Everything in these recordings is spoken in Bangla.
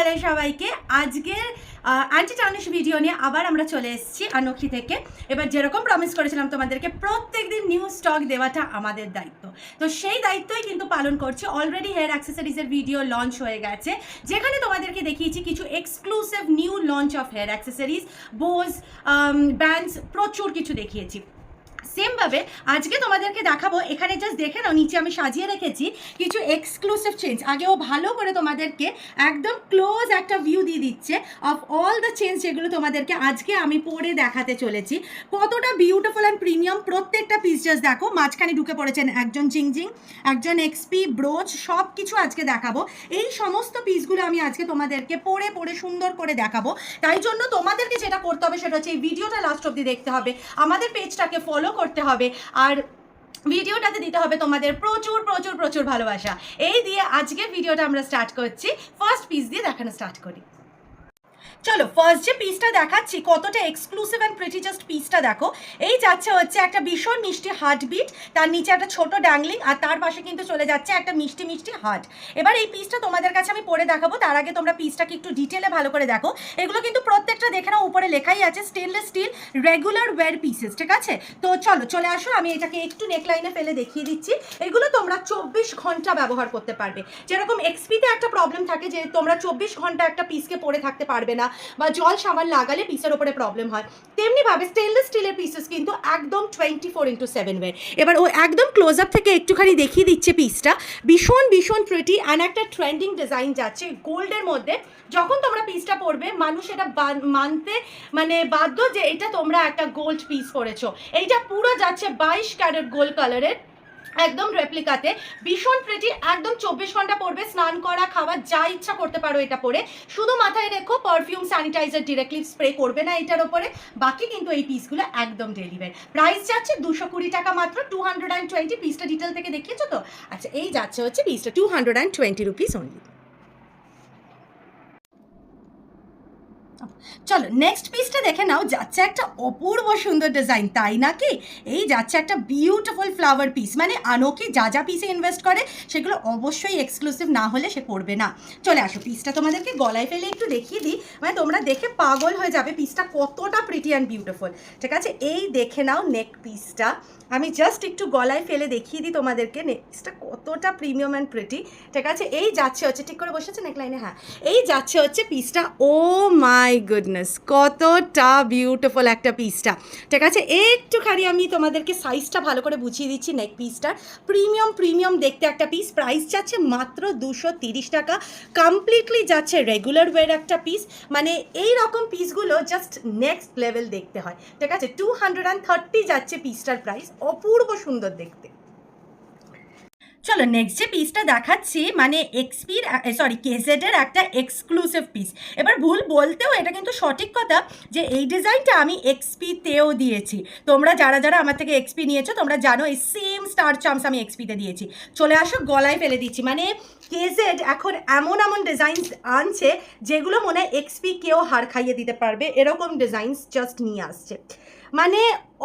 তোমাদের সবাইকে আজকের অ্যান্টি টার্নিশ ভিডিও নিয়ে আবার আমরা চলে এসেছি আনোখি থেকে। এবার যেরকম প্রমিস করেছিলাম তোমাদেরকে প্রত্যেকদিন নিউ স্টক দেওয়াটা আমাদের দায়িত্ব, তো সেই দায়িত্বই কিন্তু পালন করছি। অলরেডি হেয়ার অ্যাক্সেসরিজের ভিডিও লঞ্চ হয়ে গেছে, যেখানে তোমাদেরকে দেখিয়েছি কিছু exclusive new launch of hair accessories, bows, bands, প্রচুর কিছু দেখিয়েছি। সেমভাবে আজকে তোমাদেরকে দেখাবো, এখানে জাস্ট দেখে নাও নিচে আমি সাজিয়ে রেখেছি কিছু এক্সক্লুসিভ চেঞ্জ। আগেও ভালো করে তোমাদেরকে একদম ক্লোজ একটা ভিউ দিয়ে দিচ্ছে অফ অল দ্য চেঞ্জ যেগুলো তোমাদেরকে আজকে আমি পরে দেখাতে চলেছি। কতটা বিউটিফুল অ্যান্ড প্রিমিয়াম প্রত্যেকটা পিস, জাস্ট দেখো। মাঝখানে ঢুকে পড়েছেন একজন জিংজিং, একজন এক্সপি, ব্রোচ, সব কিছু আজকে দেখাবো। এই সমস্ত পিসগুলো আমি আজকে তোমাদেরকে পরে পরে সুন্দর করে দেখাবো। তাই জন্য তোমাদেরকে যেটা করতে হবে সেটা হচ্ছে এই ভিডিওটা লাস্ট অবধি দেখতে হবে, আমাদের পেজটাকে ফলো করতে হবে, আর ভিডিওটাতে দিতে হবে তোমাদের প্রচুর প্রচুর প্রচুর ভালোবাসা। এই দিয়ে আজকের ভিডিওটা আমরা স্টার্ট করছি। ফার্স্ট পিস দিয়ে দেখানো স্টার্ট করি। চলো, ফার্স্ট যে পিসটা দেখাচ্ছি কতটা এক্সক্লুসিভ অ্যান্ড প্রিটি, জাস্ট পিসটা দেখো। এই যাচ্ছে হচ্ছে একটা ভীষণ মিষ্টি হার্ট বিট, তার নিচে একটা ছোট ড্যাংলিং, আর তার পাশে কিন্তু চলে যাচ্ছে একটা মিষ্টি মিষ্টি হার্ট। এবার এই পিসটা তোমাদের কাছে আমি পরে দেখাবো, তার আগে তোমরা পিসটাকে একটু ডিটেলে ভালো করে দেখো। এগুলো কিন্তু প্রত্যেকটা দেখে নাও, উপরে লেখাই আছে stainless steel regular wire pieces, ঠিক আছে? তো চলো চলে আসো, আমি এটাকে একটু নেকলাইনে ফেলে দেখিয়ে দিচ্ছি। এগুলো তোমরা 24 ঘন্টা ব্যবহার করতে পারবে। যেরকম এক্সপিতে একটা প্রবলেম থাকে যে তোমরা 24 ঘন্টা একটা পিসকে পরে থাকতে পারবে না, বা জল সাবান লাগালে পিসের ওপরে প্রবলেম হয়, তেমনিভাবে স্টেনলেস স্টিলের পিসেস কিন্তু একদম 24x7 ওয়ে। এবার ও একদম ক্লোজ আপ থেকে একটুখানি দেখিয়ে দিচ্ছে পিসটা। ভীষণ ভীষণ প্রিটি অ্যান্ড একটা ট্রেন্ডিং ডিজাইন যাচ্ছে গোল্ডের মধ্যে। যখন তোমরা পিসটা পরবে মানুষ এটা মানতে বাধ্য যে এটা তোমরা একটা গোল্ড পিস পরেছো। এইটা পুরো যাচ্ছে 22 ক্যারেট গোল্ড কালারের, একদম রেপ্লিকাতে, ভীষণ প্রিটি। একদম 24 ঘন্টা পরবে, স্নান করা, খাওয়া যা ইচ্ছা করতে পারো এটা পরে। শুধু মাথায় রেখো পারফিউম স্যানিটাইজার ডিরেক্টলি স্প্রে করবে না এটার ওপরে, বাকি কিন্তু এই পিসগুলো একদম ডেলিভার। প্রাইস যাচ্ছে 220 টাকা মাত্র, 220। পিসটা ডিটেল থেকে দেখিয়েছো তো? আচ্ছা, এই যাচ্ছে হচ্ছে পিসটা 220 রুপিস অনলি। চলো নেক্সট পিসটা দেখে নাও। যাচ্ছে একটা অপূর্ব সুন্দর ডিজাইন, তাই নাকি? এই যাচ্ছে একটা বিউটিফুল ফ্লাওয়ার পিস। আনোখি যা যা পিসে ইনভেস্ট করে সেগুলো অবশ্যই এক্সক্লুসিভ না হলে সে করবে না। চলে আসো, পিসটা তোমাদেরকে গলায় ফেলে একটু দেখিয়ে দিই, তোমরা দেখে পাগল হয়ে যাবে পিসটা কতটা প্রিটি অ্যান্ড বিউটিফুল, ঠিক আছে? এই দেখে নাও নেক পিসটা, আমি জাস্ট একটু গলায় ফেলে দেখিয়ে দিই তোমাদেরকে নেকপিসটা কতটা প্রিমিয়াম অ্যান্ড প্রিটি, ঠিক আছে? এই যাচ্ছে হচ্ছে, ঠিক করে বসেছে নেকলাইনে, হ্যাঁ, এই যাচ্ছে হচ্ছে পিসটা। ও মাই গুডনেস, কতটা বিউটিফুল একটা পিসটা, ঠিক আছে? একটুখানি আমি তোমাদেরকে সাইজটা ভালো করে বুঝিয়ে দিচ্ছি নেক পিসটার। প্রিমিয়াম প্রিমিয়াম দেখতে একটা পিস, প্রাইস যাচ্ছে মাত্র 230 টাকা। কমপ্লিটলি যাচ্ছে রেগুলার ওয়্যার একটা পিস, এই রকম পিসগুলো জাস্ট নেক্সট লেভেল দেখতে হয়, ঠিক আছে? 230 যাচ্ছে পিসটার প্রাইস, অপূর্ব সুন্দর দেখতে। চলো নেক্সট যে পিসটা দেখাচ্ছি এক্সপির কেজেডের একটা এক্সক্লুসিভ পিস। এবার ভুল বলতেও এটা কিন্তু সঠিক কথা যে এই ডিজাইনটা আমি এক্সপিতেও দিয়েছি। তোমরা যারা যারা আমার থেকে এক্সপি নিয়েছো তোমরা জানো এই সেম স্টার চাম্পস আমি এক্সপিতে দিয়েছি। চলে আসো, গলায় ফেলে দিচ্ছি। কেজেড এখন এমন এমন ডিজাইনস আনছে যেগুলো মনে হয় এক্সপি কেও হার খাইয়ে দিতে পারবে, এরকম ডিজাইনস জাস্ট নিয়ে আসছে।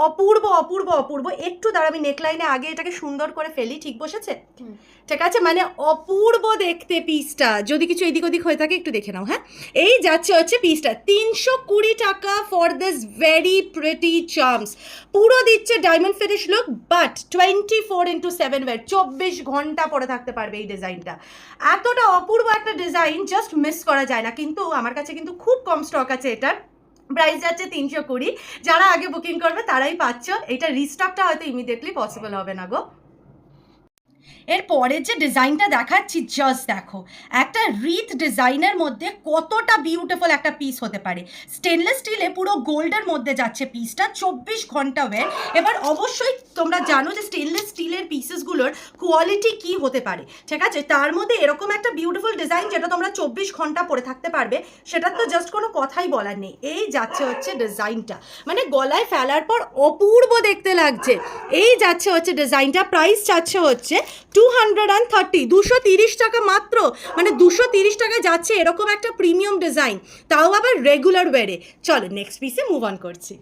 অপূর্ব অপূর্ব অপূর্ব। একটু দাঁড়া, আমি নেকলাইনে আগে এটাকে সুন্দর করে ফেলি, ঠিক বসেছে? ঠিক আছে, অপূর্ব দেখতে পিসটা। যদি কিছু এদিক ওদিক হয়ে থাকে একটু দেখে নাও, হ্যাঁ। এই যাচ্ছে হচ্ছে পিসটা 320 টাকা for this very pretty charms. পুরো দিচ্ছে diamond finish look, but 24x7 wear, 24 ঘন্টা পরে থাকতে পারবে এই ডিজাইনটা। এতটা অপূর্ব একটা ডিজাইন জাস্ট মিস করা যায় না। কিন্তু আমার কাছে কিন্তু খুব কম স্টক আছে এটার, প্রাইস যাচ্ছে 320। যারা আগে বুকিং করবে তারাই পাচ্ছ, এটা রিস্টকটা হয়তো ইমিডিয়েটলি পসিবল হবে না গো। এর পরের যে ডিজাইনটা দেখাচ্ছি জাস্ট দেখো, একটা রিথ ডিজাইনের মধ্যে কতটা বিউটিফুল একটা পিস হতে পারে। স্টেনলেস স্টিলে পুরো গোল্ডের মধ্যে যাচ্ছে পিসটা, 24 ঘন্টা ওয়্যার। এবার অবশ্যই তোমরা জানো যে স্টেনলেস স্টিলের পিসেসগুলোর কোয়ালিটি কি হতে পারে, ঠিক আছে? তার মধ্যে এরকম একটা বিউটিফুল ডিজাইন যেটা তোমরা 24 ঘন্টা পরে থাকতে পারবে, সেটার তো জাস্ট কোনো কথাই বলার নেই। এই যাচ্ছে হচ্ছে ডিজাইনটা, গলায় ফেলার পর অপূর্ব দেখতে লাগছে। এই যাচ্ছে হচ্ছে ডিজাইনটা, প্রাইস যাচ্ছে হচ্ছে 230, 230 টাকা মাত্র। 230 টাকায় যাচ্ছে এরকম একটা প্রিমিয়াম ডিজাইন, তাও আবার রেগুলার ওয়্যারে। চলো নেক্সট পিসে মুভ অন করছি।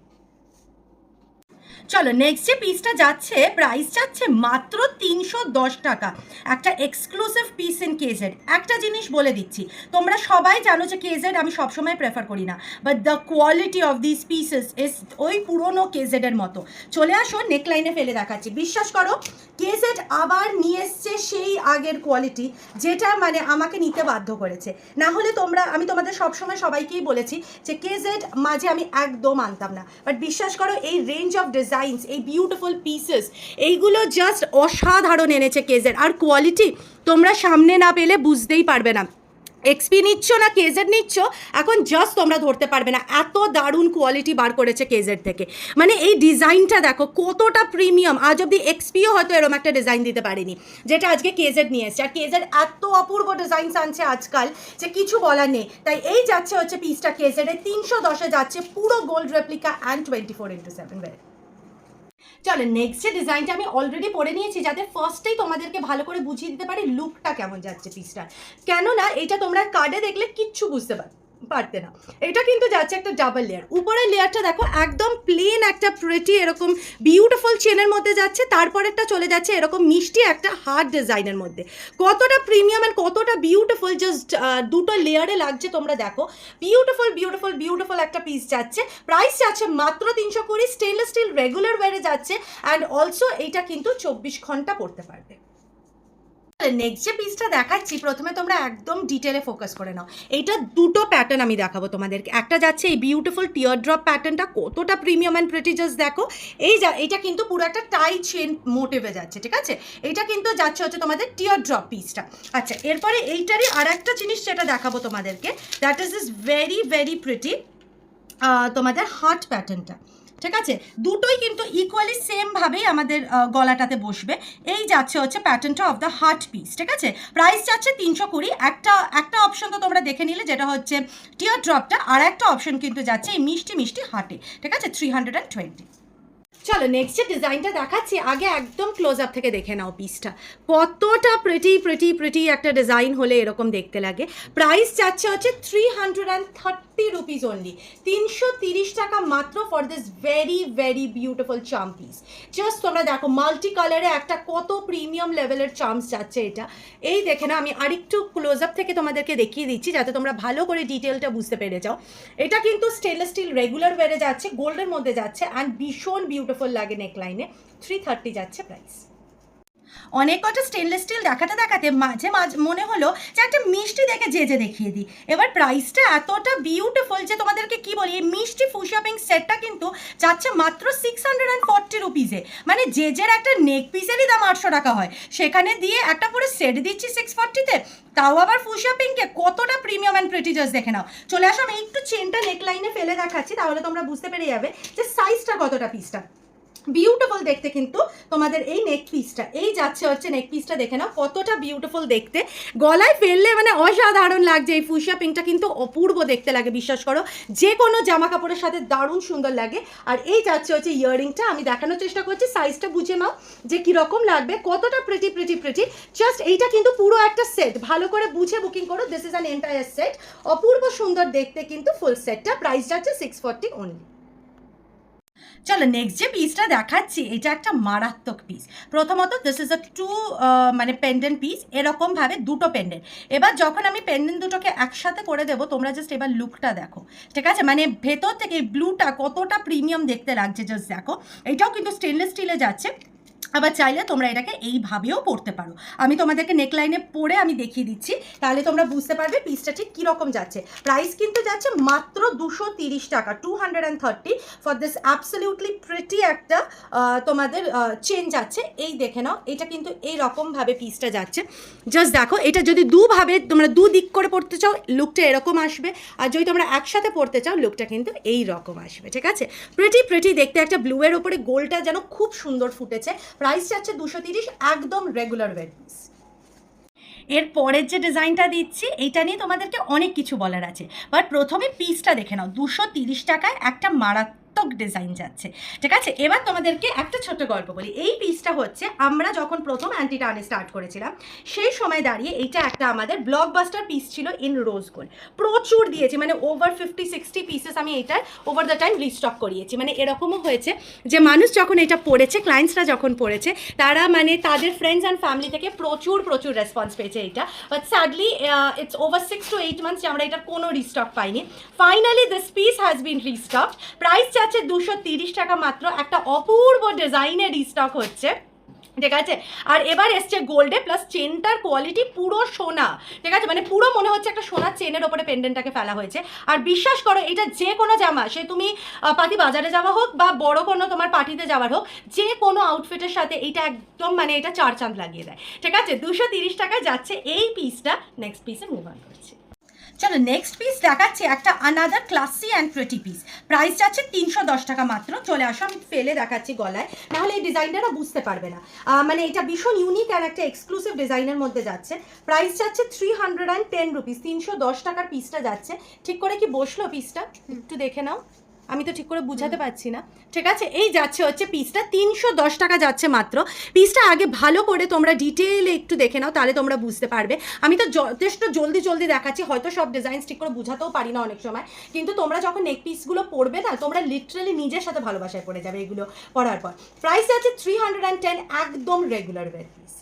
চলো নেক্সট যে পিসটা যাচ্ছে, প্রাইস যাচ্ছে মাত্র 310 টাকা, একটা এক্সক্লুসিভ পিস ইন কেজেড। একটা জিনিস বলে দিচ্ছি, তোমরা সবাই জানো যে কেজেড আমি সবসময় প্রেফার করি না, but the quality of this pieces is ওই পুরোনো কেজেডের মতো। চলে আসো নেকলাইনে ফেলে দেখাচ্ছি, বিশ্বাস করো কেজেড আবার নিয়ে এসছে সেই আগের কোয়ালিটি, যেটা মানে আমাকে নিতে বাধ্য করেছে। না হলে আমি তোমাদের সবসময় সবাইকেই বলেছি যে কেজেড মাঝে আমি একদম আনতাম না, বাট বিশ্বাস করো এই রেঞ্জ অফ ডিজাইনস, এই বিউটিফুল পিসেস, এইগুলো জাস্ট অসাধারণ এনেছে কেজেড। আর কোয়ালিটি তোমরা সামনে না পেলে বুঝতেই পারবে না, এক্সপি নিচ্ছ না কেজেড নিচ্ছ এখন জাস্ট তোমরা ধরতে পারবে না, এত দারুণ কোয়ালিটি বার করেছে কেজেড থেকে। মানে এই ডিজাইনটা দেখো কতটা প্রিমিয়াম, আজ অব্দি এক্সপিও হয়তো এরকম একটা ডিজাইন দিতে পারেনি যেটা আজকে কেজেড নিয়ে এসছে। আর কেজেড এত অপূর্ব ডিজাইনস আনছে আজকাল যে কিছু বলার নেই। তাই এই যাচ্ছে হচ্ছে পিসটা কেজেডের 310-এ যাচ্ছে, পুরো gold replica and 24x7 wear. চলো নেক্সট যে ডিজাইনটা আমি অলরেডি পরে নিয়েছি, যাতে ফার্স্টেই তোমাদেরকে ভালো করে বুঝিয়ে দিতে পারি লুকটা কেমন যাচ্ছে পিসটার। কেননা এটা তোমরা কার্ডে দেখলে কিচ্ছু বুঝতে পারতে না। এটা কিন্তু যাচ্ছে একটা ডাবল লেয়ার, উপরের লেয়ারটা দেখো একদম প্লেন একটা প্রেটি এরকম বিউটিফুল চেনের মধ্যে যাচ্ছে, তারপরেরটা চলে যাচ্ছে এরকম মিষ্টি একটা হার্ড ডিজাইনের মধ্যে। কতটা প্রিমিয়াম অ্যান্ড কতটা বিউটিফুল, জাস্ট দুটো লেয়ারে লাগছে তোমরা দেখো। বিউটিফুল বিউটিফুল বিউটিফুল একটা পিস যাচ্ছে, প্রাইস যাচ্ছে মাত্র 320, স্টেনলেস স্টিল রেগুলার ওয়ারে যাচ্ছে, অ্যান্ড অলসো এইটা কিন্তু 24 ঘন্টা পরতে পারবে। নেক্সট যে পিসটা দেখাচ্ছি, প্রথমে তোমরা একদম ডিটেলে ফোকাস করে নাও। এইটা দুটো প্যাটার্ন আমি দেখাবো তোমাদেরকে। একটা যাচ্ছে এই বিউটিফুল টিয়ার ড্রপ প্যাটার্নটা, কতটা প্রিমিয়াম অ্যান্ড প্রিটি, জাস্ট দেখো। এইটা কিন্তু পুরো একটা টাই চেন মোটিভে যাচ্ছে, ঠিক আছে। এইটা কিন্তু যাচ্ছে হচ্ছে তোমাদের টিয়ার ড্রপ পিসটা। আচ্ছা, এরপরে এইটারই আর একটা জিনিস যেটা দেখাবো তোমাদেরকে, that is very very pretty তোমাদের হার্ট প্যাটার্নটা, ঠিক আছে। দুটোই কিন্তু ইকুয়ালি সেমভাবেই আমাদের গলাটাতে বসবে। এই যাচ্ছে হচ্ছে প্যাটার্নটা অফ দ্য হার্ট পিস, ঠিক আছে। প্রাইস যাচ্ছে 320। একটা অপশন তো তোমরা দেখে নিলে, যেটা হচ্ছে টিয়ার ড্রপটা, আর একটা অপশন কিন্তু যাচ্ছে এই মিষ্টি মিষ্টি হার্টে, ঠিক আছে, 320। চলো নেক্সট যে ডিজাইনটা দেখাচ্ছি, আগে একদম ক্লোজ আপ থেকে দেখে নাও পিসটা, কতটা প্রিটি প্রিটি প্রিটি একটা ডিজাইন হলে এরকম দেখতে লাগে। প্রাইস যাচ্ছে হচ্ছে 330 রুপিস অনলি, 330 টাকা মাত্র for this very very beautiful charm piece. Just তোমরা দেখো মাল্টি কালারে একটা কত প্রিমিয়াম লেভেলের চার্মস যাচ্ছে এটা। এই দেখে না, আমি আরেকটু ক্লোজ আপ থেকে তোমাদেরকে দেখিয়ে দিচ্ছি যাতে তোমরা ভালো করে ডিটেলটা বুঝতে পেরে যাও। এটা কিন্তু স্টেনলেস স্টিল রেগুলার ওয়ারে যাচ্ছে, গোল্ডের মধ্যে যাচ্ছে, অ্যান্ড ভীষণ বিউটিফুল লাগে নেকলাইনে। 330 যাচ্ছে প্রাইস। অনেক কটা স্টেনলেস স্টিল দেখাতে দেখাতে মাঝে মনে হলো যে একটা মিষ্টি দেখে যে দেখিয়ে দিই। এবার প্রাইসটা এতটা বিউটিফুল যে তোমাদেরকে কি বলি, এই মিষ্টি ফুশিয়া পিঙ্ক সেটটা কিন্তু যাচ্ছে মাত্র 640 রুপিসে। মানে যের একটা নেক পিসেরই দাম 800 টাকা হয়, সেখানে দিয়ে একটা পুরো সেট দিচ্ছি 640-তে, তাও আবার ফুশিয়া পিঙ্কে। কতটা প্রিমিয়াম অ্যান্ড প্রিটি, জাস্ট দেখে নাও। চলে আসো, আমি একটু চেনটা নেকলাইনে ফেলে দেখাচ্ছি, তাহলে তোমরা বুঝতে পেরে যাবে যে সাইজটা কতটা পিসটা বিউটিফুল দেখতে। কিন্তু তোমাদের এই নেক পিসটা, এই যাচ্ছে হচ্ছে নেক পিসটা, দেখে নাও কতটা বিউটিফুল দেখতে, গলায় ফেললে মানে অসাধারণ লাগছে। এই ফুশিয়া পিঙ্কটা কিন্তু অপূর্ব দেখতে লাগে, বিশ্বাস করো, যে কোনো জামা কাপড়ের সাথে দারুণ সুন্দর লাগে। আর এই যাচ্ছে হচ্ছে ইয়াররিংটা, আমি দেখানোর চেষ্টা করছি, সাইজটা বুঝে নাও যে কীরকম লাগবে, কতটা প্রিটি প্রিটি প্রিটি। জাস্ট এইটা কিন্তু পুরো একটা সেট, ভালো করে বুঝে বুকিং করো। This is an entire set, অপূর্ব সুন্দর দেখতে কিন্তু ফুল সেটটা। প্রাইস যাচ্ছে 640 অনলি। চলো নেক্সট যে পিসটা দেখাচ্ছি, এটা একটা মারাত্মক পিস। প্রথমত দিস ইজ আ মানে পেন্ডেন্ট পিস, এরকমভাবে দুটো পেন্ডেন্ট। এবার যখন আমি পেন্ডেন্ট দুটোকে একসাথে করে দেবো, তোমরা জাস্ট এবার লুকটা দেখো, ঠিক আছে। মানে ভেতর থেকে এই ব্লুটা কতটা প্রিমিয়াম দেখতে লাগছে, জাস্ট দেখো। এটাও কিন্তু স্টেনলেস স্টিলে যাচ্ছে, আবার চাইলে তোমরা এটাকে এইভাবেও পরতে পারো। আমি তোমাদেরকে নেকলাইনে পরে আমি দেখিয়ে দিচ্ছি, তাহলে তোমরা বুঝতে পারবে পিসটা ঠিক কীরকম যাচ্ছে। প্রাইস কিন্তু যাচ্ছে মাত্র 230 টাকা, 230 ফর দিস অ্যাবসলিউটলি প্রিটি একটা তোমাদের চেন যাচ্ছে। এই দেখে নাও, এটা কিন্তু এইরকমভাবে পিসটা যাচ্ছে, জাস্ট দেখো। এটা যদি দুভাবে তোমরা দুদিক করে পড়তে চাও, লুকটা এরকম আসবে, আর যদি তোমরা একসাথে পড়তে চাও, লুকটা কিন্তু এই রকম আসবে, ঠিক আছে। প্রিটি প্রিটি দেখতে, একটা ব্লুয়ের ওপরে গোল্ডটা যেন খুব সুন্দর ফুটেছে। প্রাইস যাচ্ছে 230, একদম রেগুলার ওয়্যার পিস। এর পরের যে ডিজাইনটা দিচ্ছি, এইটা নিয়ে তোমাদেরকে অনেক কিছু বলার আছে, বাট প্রথমে পিসটা দেখে নাও। 230 টাকায় একটা মারাত্মক মারাত্মক ডিজাইন যাচ্ছে, ঠিক আছে। এবার তোমাদেরকে একটা ছোট্ট গল্প বলি। এই পিসটা হচ্ছে আমরা যখন প্রথম অ্যান্টিটা আনে স্টার্ট করেছিলাম সেই সময় দাঁড়িয়ে এইটা একটা আমাদের ব্লকবাস্টার পিস ছিল ইন রোজ গোল্ড। প্রচুর দিয়েছি, মানে ওভার 50-60 পিসেস আমি এটার ওভার দ্য টাইম রিস্টক করিয়েছি। মানে এরকমও হয়েছে যে মানুষ যখন এটা পড়েছে, ক্লায়েন্টসরা যখন পড়েছে, তারা মানে তাদের ফ্রেন্ডস অ্যান্ড ফ্যামিলি থেকে প্রচুর রেসপন্স পেয়েছে এইটা। But sadly it's over 6 to 8 months যে আমরা এটার কোনো রিস্টক পাইনি। Finally this piece has been restocked. Price চাচ্ছে 230 টাকা মাত্র। একটা অপূর্ব ডিজাইনের রিস্টক হচ্ছে, ঠিক আছে। আর এবার এসছে গোল্ডে, প্লাস চেনটার কোয়ালিটি পুরো সোনা, ঠিক আছে। মানে পুরো মনে হচ্ছে একটা সোনার চেনের ওপরে পেন্ডেন্টটাকে ফেলা হয়েছে। আর বিশ্বাস করো এটা যে কোনো জামা, সে তুমি পাতি বাজারে যাওয়া হোক বা বড় কোনো তোমার পার্টিতে যাওয়ার হোক, যে কোনো আউটফিটের সাথে এটা একদম মানে এটা 4 চাঁদ লাগিয়ে দেয়, ঠিক আছে। 230 টাকায় যাচ্ছে এই পিসটা। নেক্সট পিসে মুভ অন করছি। চলো নেক্সট পিস দেখাচ্ছি একটা another classy and pretty piece. Price যাচ্ছে 310 টাকা মাত্র। চলে আসো, আমি ফেলে দেখাচ্ছি গলায়, নাহলে এই ডিজাইনটা না বুঝতে পারবে না। মানে এটা ভীষণ ইউনিক আর একটা এক্সক্লুসিভ ডিজাইনের মধ্যে যাচ্ছে। প্রাইস যাচ্ছে 310 রুপিস। 310 টাকার পিসটা যাচ্ছে। ঠিক করে কি বসলো পিসটা একটু দেখে নাও, আমি তো ঠিক করে বুঝাতে পারছি না, ঠিক আছে। এই যাচ্ছে হচ্ছে পিসটা 310 টাকা যাচ্ছে মাত্র। পিসটা আগে ভালো করে তোমরা ডিটেইলে একটু দেখে নাও, তাহলে তোমরা বুঝতে পারবে। আমি তো যথেষ্ট জলদি দেখাচ্ছি, হয়তো সব ডিজাইন ঠিক করে বুঝাতেও পারি না অনেক সময়, কিন্তু তোমরা যখন নেক পিসগুলো পড়বে না, তোমরা লিটারালি নিজের সাথে ভালোবাসায় পড়ে যাবে এগুলো পড়ার পর। প্রাইস আছে 310, একদম রেগুলার ওয়্যার পিস।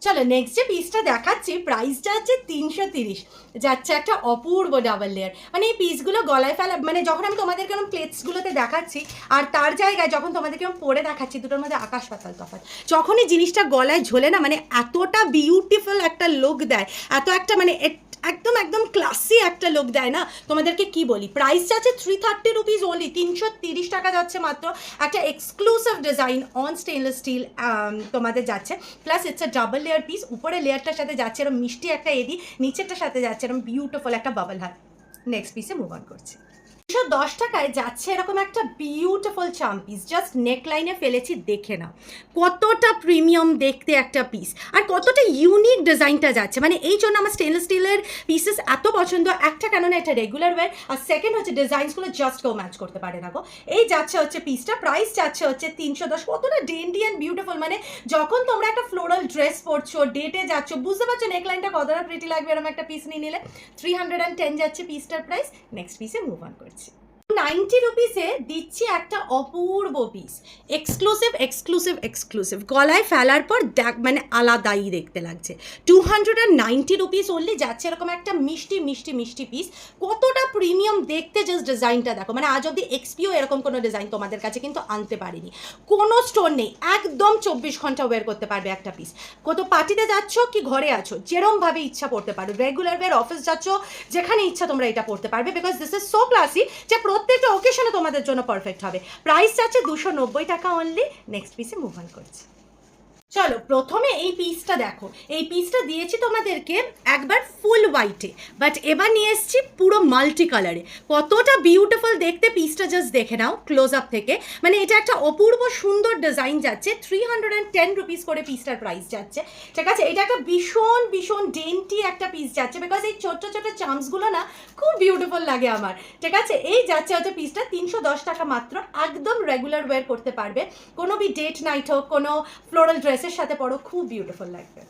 চলো নেক্সট যে পিসটা দেখাচ্ছি, প্রাইসটা হচ্ছে 330, যাচ্ছে একটা অপূর্ব ডাবল লেয়ার। মানে এই পিসগুলো গলায় ফেলা, মানে যখন আমি তোমাদেরকে এরকম প্লেটসগুলোতে দেখাচ্ছি আর তার জায়গায় যখন তোমাদেরকে এরকম পরে দেখাচ্ছি, দুটোর মধ্যে আকাশ পাতাল তফাৎ। যখনই জিনিসটা গলায় ঝোলে না, মানে এতটা বিউটিফুল একটা লুক দেয়, এত একটা মানে একদম ক্লাসি একটা লুক দেয় না, তোমাদেরকে কি বলি। প্রাইস যাচ্ছে 330 রুপিস ওনলি। 330 টাকা যাচ্ছে মাত্র। একটা exclusive design on stainless steel তোমাদের যাচ্ছে, plus it's a double layer piece. উপরে লেয়ারটার সাথে যাচ্ছে এরকম মিষ্টি একটা এডি, নিচেরটার সাথে যাচ্ছে এরকম বিউটিফুল একটা বাবল হার। নেক্সট পিসে মুভ অন করছি। 210 টাকায় যাচ্ছে এরকম একটা বিউটিফুল চাম পিস। জাস্ট নেকলাইনে ফেলেছি, দেখে নাও কতটা প্রিমিয়াম দেখতে একটা পিস, আর কতটা ইউনিক ডিজাইনটা যাচ্ছে। মানে এই জন্য আমার স্টেনলেস স্টিলের পিসেস এত পছন্দ। একটা কেননা এটা রেগুলার ওয়্যার, আর সেকেন্ড হচ্ছে ডিজাইনসগুলো জাস্ট কেউ ম্যাচ করতে পারে না গো। এই যাচ্ছে হচ্ছে পিসটা। প্রাইস যাচ্ছে হচ্ছে 310। কতটা ডেন্টি অ্যান্ড বিউটিফুল, মানে যখন তোমরা একটা ফ্লোরাল ড্রেস পরছো, ডেটে যাচ্ছ, বুঝতে পারছো নেকলাইনটা কতটা প্রিটি লাগবে এরকম একটা পিস নিয়ে নিলে। 310 যাচ্ছে পিসটার প্রাইস। নেক্সট পিসে মুভ অন করছি। 90 রুপিসে দিচ্ছি একটা অপূর্ব পিস, এক্সক্লুসিভ। গলায় ফেলার পর মানে আলাদাই দেখতে লাগছে। 290 রুপিস অনলি যাচ্ছে এরকম একটা মিষ্টি পিস। কতটা প্রিমিয়াম দেখতে, জাস্ট ডিজাইনটা দেখো। মানে আজ অব্দি এক্সপিও এরকম কোনো ডিজাইন তোমাদের কাছে কিন্তু আনতে পারিনি। কোনো স্টোন নেই, একদম 24 ঘন্টা ওয়্যার করতে পারবে একটা পিস। কত পার্টিতে যাচ্ছ কি ঘরে আছো, যেরমভাবে ইচ্ছা পড়তে পারো। রেগুলার ওয়্যার, অফিস যাচ্ছ, যেখানে ইচ্ছা তোমরা এটা পড়তে পারবে, because this is so classy যে প্রত্যেকটা ওকেশনে তোমাদের জন্য পারফেক্ট হবে। প্রাইস আছে 290 টাকা অনলি। নেক্সট পিসে মুভ অন করছি। চলো প্রথমে এই পিসটা দেখো। এই পিসটা দিয়েছি তোমাদেরকে একবার ফুল হোয়াইটে, বাট এবার নিয়ে এসেছি পুরো মাল্টি কালারে। কতটা বিউটিফুল দেখতে পিসটা, জাস্ট দেখে নাও ক্লোজ আপ থেকে। মানে এটা একটা অপূর্ব সুন্দর ডিজাইন যাচ্ছে। 310 রুপিস করে পিসটার প্রাইস যাচ্ছে, ঠিক আছে। এটা একটা ভীষণ ডেন্টি একটা পিস যাচ্ছে, বিকজ এই ছোট চার্মসগুলো না খুব বিউটিফুল লাগে আমার, ঠিক আছে। এই যাচ্ছে হচ্ছে পিসটা 310 টাকা মাত্র। একদম রেগুলার ওয়্যার করতে পারবে, কোনো বি ডেট নাইট হোক, কোনো ফ্লোরাল ড্রেসের সাথে পরো, খুব বিউটিফুল লাগবে।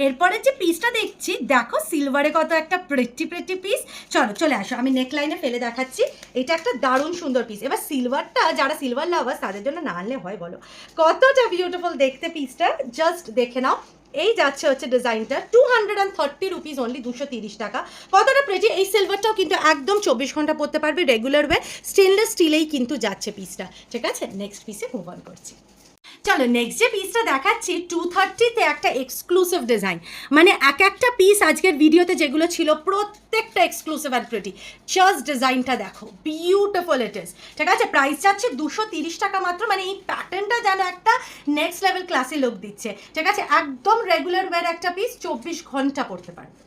এরপরে যে পিসটা দেখছি দেখো, সিলভারে কত একটা প্রিটি পিস। চলে আসো, আমি নেকলাইনে ফেলে দেখাচ্ছি। এটা একটা দারুণ সুন্দর পিস। এবার সিলভারটা, যারা সিলভার লাভার্স তাদের জন্য না আনলে হয় বলো, কতটা বিউটিফুল দেখতে পিসটা, জাস্ট দেখে নাও। এই যাচ্ছে হচ্ছে ডিজাইনটা 230 রুপিস অনলি, 230 টাকা। কতটা প্রিটি। এই সিলভারটাও কিন্তু একদম 24 ঘন্টা পরতে পারবে, রেগুলার ওয়্যার, স্টেনলেস স্টিলেই কিন্তু যাচ্ছে পিসটা, ঠিক আছে। নেক্সট পিসে মুভ অন করছি। চলো নেক্সট যে পিসটা দেখাচ্ছি 230-তে একটা এক্সক্লুসিভ ডিজাইন। মানে একটা পিস আজকের ভিডিওতে যেগুলো ছিল প্রত্যেকটা এক্সক্লুসিভ আর প্রিটি। জাস্ট ডিজাইনটা দেখো, বিউটিফুল ইট ইজ, ঠিক আছে। প্রাইস যাচ্ছে 230 টাকা মাত্র। মানে এই প্যাটার্নটা যেন একটা নেক্সট লেভেল ক্লাসি লুক দিচ্ছে, ঠিক আছে। একদম রেগুলার ওয়্যার একটা পিস, 24 ঘন্টা পড়তে পারবে।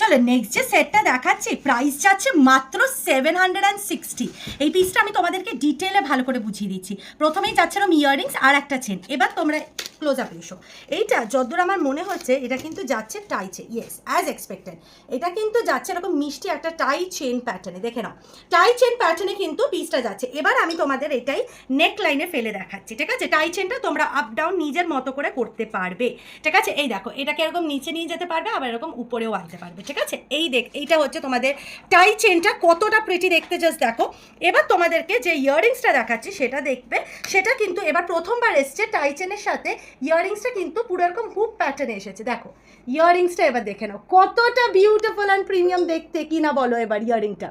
চলো নেক্সট যে সেটটা দেখাচ্ছি, প্রাইস যাচ্ছে মাত্র 760। এই পিসটা আমি তোমাদেরকে ডিটেলে ভালো করে বুঝিয়ে দিচ্ছি। প্রথমেই যাচ্ছে এরকম ইয়াররিংস আর একটা চেন। এবার তোমরা ক্লোজ আপ এসো। এইটা যতদূর আমার মনে হচ্ছে এটা কিন্তু যাচ্ছে tie chain, yes as expected, এটা কিন্তু যাচ্ছে এরকম মিষ্টি একটা টাই চেন প্যাটার্নে, দেখে নাও টাই চেন প্যাটার্নে কিন্তু পিসটা যাচ্ছে। এবার আমি তোমাদের এটাই নেক লাইনে ফেলে দেখাচ্ছি, ঠিক আছে? টাই চেনটা তোমরা আপ ডাউন নিজের মতো করে করতে পারবে, ঠিক আছে? এই দেখো এটাকে এরকম নিচে নিয়ে যেতে পারবে, আবার এরকম উপরেও আনতে পারবে, ঠিক আছে? এই এইটা হচ্ছে তোমাদের টাই চেনটা, কতটা প্রিটি দেখতে জাস্ট দেখো। এবার তোমাদেরকে যে ইয়াররিংসটা দেখাচ্ছি সেটা দেখবে, সেটা কিন্তু এবার প্রথমবার এসছে টাই চেনের সাথে ইয়াররিংসটা কিন্তু পুরো এরকম হুপ প্যাটার্নে এসেছে। দেখো ইয়াররিংসটা এবার দেখে নাও কতটা বিউটিফুল অ্যান্ড প্রিমিয়াম দেখতে, কি না বলো এবার ইয়াররিংটা।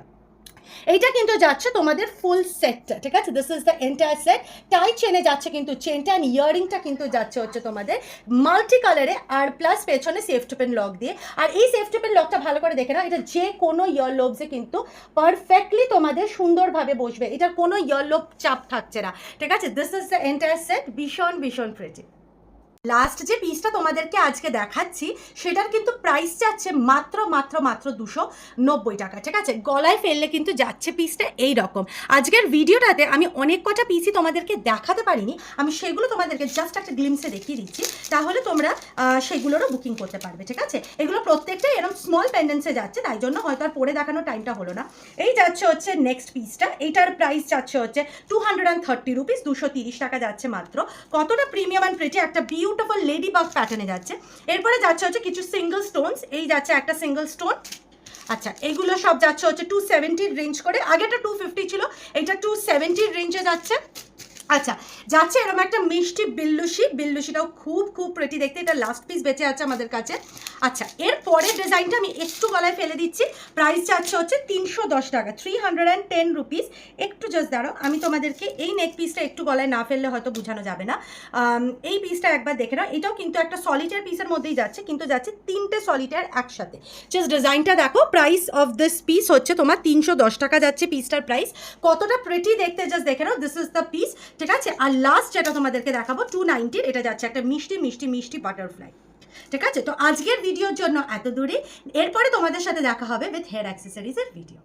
এইটা কিন্তু যাচ্ছে তোমাদের ফুল সেটটা, ঠিক আছে? This is the entire set. টাই চেনে যাচ্ছে কিন্তু চেনটা, অ্যান্ড ইয়াররিংটা কিন্তু যাচ্ছে হচ্ছে তোমাদের মাল্টি কালারে, আর প্লাস পেছনে সেফটি পেন লক দিয়ে। আর এই সেফটি পেন লকটা ভালো করে দেখে নাও, এটা যে কোনো ইয়ার লোবসে কিন্তু পারফেক্টলি তোমাদের সুন্দরভাবে বসবে, এটার কোনো ইয়ার লোব চাপ থাকছে না, ঠিক আছে? This is the entire set, ভীষণ ভীষণ প্রিটি। লাস্ট যে পিসটা তোমাদেরকে আজকে দেখাচ্ছি সেটার কিন্তু প্রাইস যাচ্ছে মাত্র মাত্র মাত্র 290 টাকা, ঠিক আছে? গলায় ফেললে কিন্তু যাচ্ছে পিসটা এই রকম। আজকের ভিডিওটাতে আমি অনেক কটা পিসই তোমাদেরকে দেখাতে পারিনি, আমি সেগুলো তোমাদেরকে জাস্ট একটা গ্লিমসে দেখিয়ে দিচ্ছি, তাহলে তোমরা সেগুলোরও বুকিং করতে পারবে, ঠিক আছে? এগুলো প্রত্যেকটাই এরকম স্মল পেন্ডেন্সে যাচ্ছে, তাই জন্য হয়তো আর পরে দেখানোর টাইমটা হলো না। এই যাচ্ছে হচ্ছে নেক্সট পিসটা, এইটার প্রাইস যাচ্ছে হচ্ছে 230 রুপিস, 230 টাকা যাচ্ছে মাত্র। কতটা প্রিমিয়াম অ্যান্ড প্রিটি, একটা বিউটিফুল লেডি বাগ প্যাটার্নে যাচ্ছে। এরপরে যাচ্ছে হচ্ছে কিছু সিঙ্গল স্টোনস, এই যাচ্ছে একটা সিঙ্গল স্টোন। আচ্ছা এগুলো সব যাচ্ছে হচ্ছে 270 রেঞ্জ করে, আগেটা 250 ছিল, এটা 270 রেঞ্জে যাচ্ছে। আচ্ছা যাচ্ছে এরকম একটা মিষ্টি বিল্লুশি, বিল্লুশিটাও খুব খুব প্রিটি দেখতে, এটা লাস্ট পিস বেঁচে আছে আমাদের কাছে। আচ্ছা এর পরের ডিজাইনটা আমি একটু গলায় ফেলে দিচ্ছি, প্রাইস যাচ্ছে হচ্ছে 310 টাকা, 310 রুপিস। একটু জাস্ট দাঁড়াও, আমি তোমাদেরকে এই নেক পিসটা একটু গলায় না ফেললে হয়তো বোঝানো যাবে না। এই পিসটা একবার দেখে নাও, এটাও কিন্তু একটা সলিটার পিসের মধ্যেই যাচ্ছে, কিন্তু যাচ্ছে 3টে সলিটার একসাথে। জাস্ট ডিজাইনটা দেখো, প্রাইস অফ দিস পিস হচ্ছে তোমার 310 টাকা যাচ্ছে পিসটার প্রাইস। কতটা প্রিটি দেখতে জাস্ট দেখে নাও, দিস ইজ দ্য পিস, ঠিক আছে? আর লাস্ট যেটা তোমাদেরকে দেখাবো 290, এটা যাচ্ছে একটা মিষ্টি মিষ্টি মিষ্টি বাটারফ্লাই, ঠিক আছে? তো আজকের ভিডিওর জন্য এত দূরে, এরপরে তোমাদের সাথে দেখা হবে উইথ হেয়ার অ্যাক্সেসরিজের ভিডিও।